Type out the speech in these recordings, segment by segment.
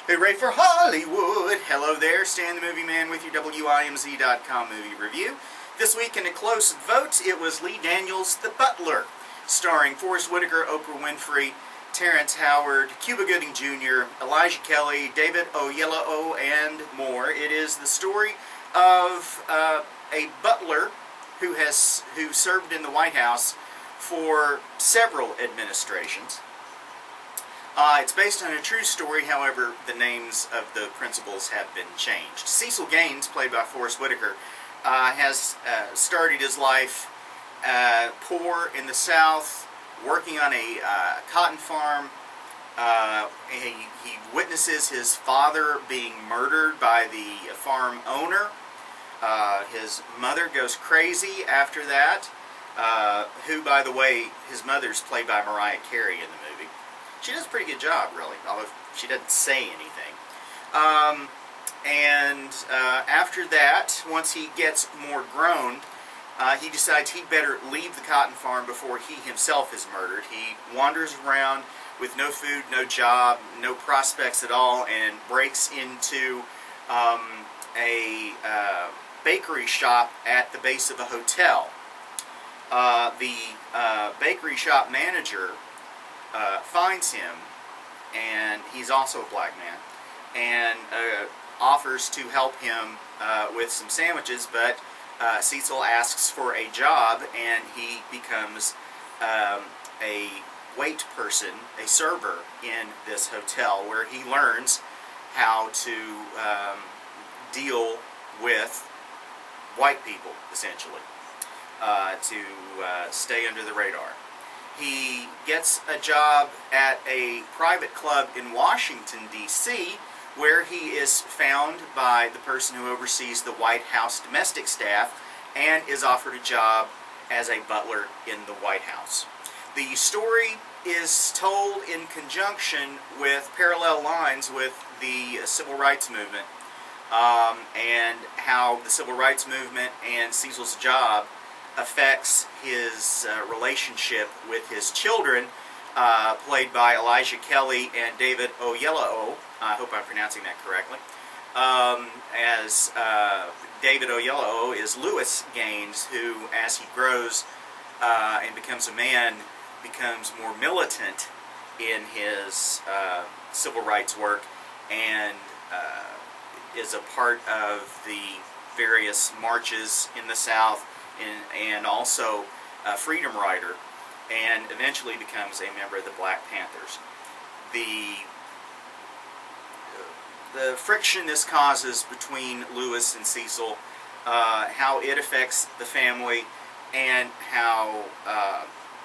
Hooray for Hollywood! Hello there, Stan the Movie Man with your WIMZ.com movie review. This week in a close vote, it was Lee Daniels' The Butler, starring Forrest Whitaker, Oprah Winfrey, Terrence Howard, Cuba Gooding Jr., Elijah Kelly, David Oyelowo, and more. It is the story of a butler who served in the White House for several administrations. It's based on a true story, however, the names of the principals have been changed. Cecil Gaines, played by Forrest Whitaker, has started his life poor in the South, working on a cotton farm. He witnesses his father being murdered by the farm owner. His mother goes crazy after that, who, by the way, his mother's played by Mariah Carey in the movie. She does a pretty good job, really, although she doesn't say anything. After that, once he gets more grown, he decides he'd better leave the cotton farm before he himself is murdered. He wanders around with no food, no job, no prospects at all, and breaks into a bakery shop at the base of a hotel. The bakery shop manager finds him, and he's also a black man, and offers to help him with some sandwiches, but Cecil asks for a job, and he becomes a wait person, a server in this hotel, where he learns how to deal with white people, essentially, to stay under the radar. He gets a job at a private club in Washington, D.C., where he is found by the person who oversees the White House domestic staff and is offered a job as a butler in the White House. The story is told in conjunction with parallel lines with the civil rights movement, and how the civil rights movement and Cecil's job affects his relationship with his children, played by Elijah Kelly and David Oyelowo. I hope I'm pronouncing that correctly. As David Oyelowo is Louis Gaines, who, as he grows and becomes a man, becomes more militant in his civil rights work, and is a part of the various marches in the South, and also a freedom rider, and eventually becomes a member of the Black Panthers. The friction this causes between Louis and Cecil, how it affects the family, and how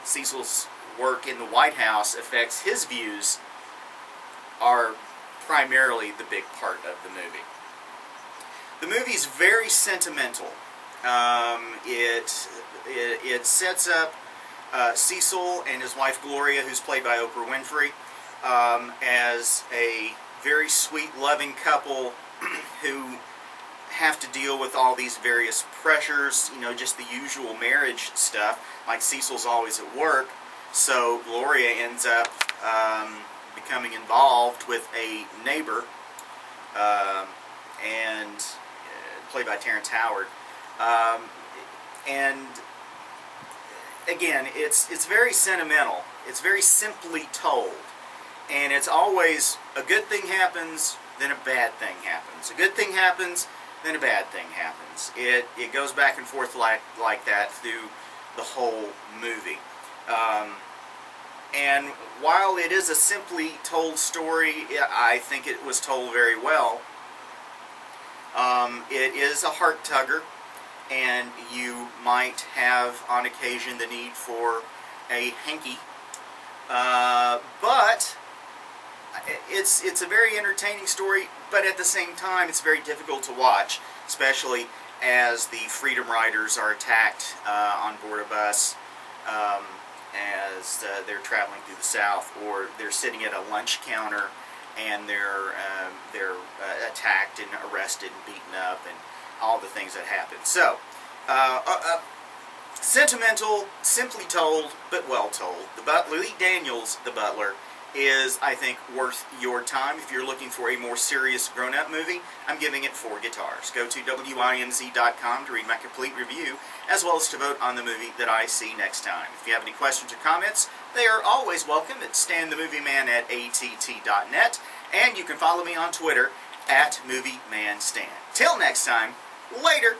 Cecil's work in the White House affects his views, are primarily the big part of the movie. The movie's very sentimental. It sets up Cecil and his wife Gloria, who's played by Oprah Winfrey, as a very sweet, loving couple who have to deal with all these various pressures, just the usual marriage stuff. Like, Cecil's always at work, so Gloria ends up becoming involved with a neighbor, and played by Terrence Howard. And again, it's very sentimental. It's very simply told, and it's always a good thing happens, then a bad thing happens. A good thing happens, then a bad thing happens. It goes back and forth like that through the whole movie. And while it is a simply told story, I think it was told very well. It is a heart tugger, and you might have on occasion the need for a hanky, but it's a very entertaining story, but at the same time it's very difficult to watch, especially as the freedom riders are attacked on board a bus as they're traveling through the South, or they're sitting at a lunch counter and they're attacked and arrested and beaten up, and all the things that happen. So, sentimental, simply told, but well told. Lee Daniels, The Butler, is, I think, worth your time. If you're looking for a more serious grown-up movie, I'm giving it 4 guitars. Go to WINZ.com to read my complete review, as well as to vote on the movie that I see next time. If you have any questions or comments, they are always welcome at StanTheMovieMan@att.net, and you can follow me on Twitter at MovieManStan. Till next time, later!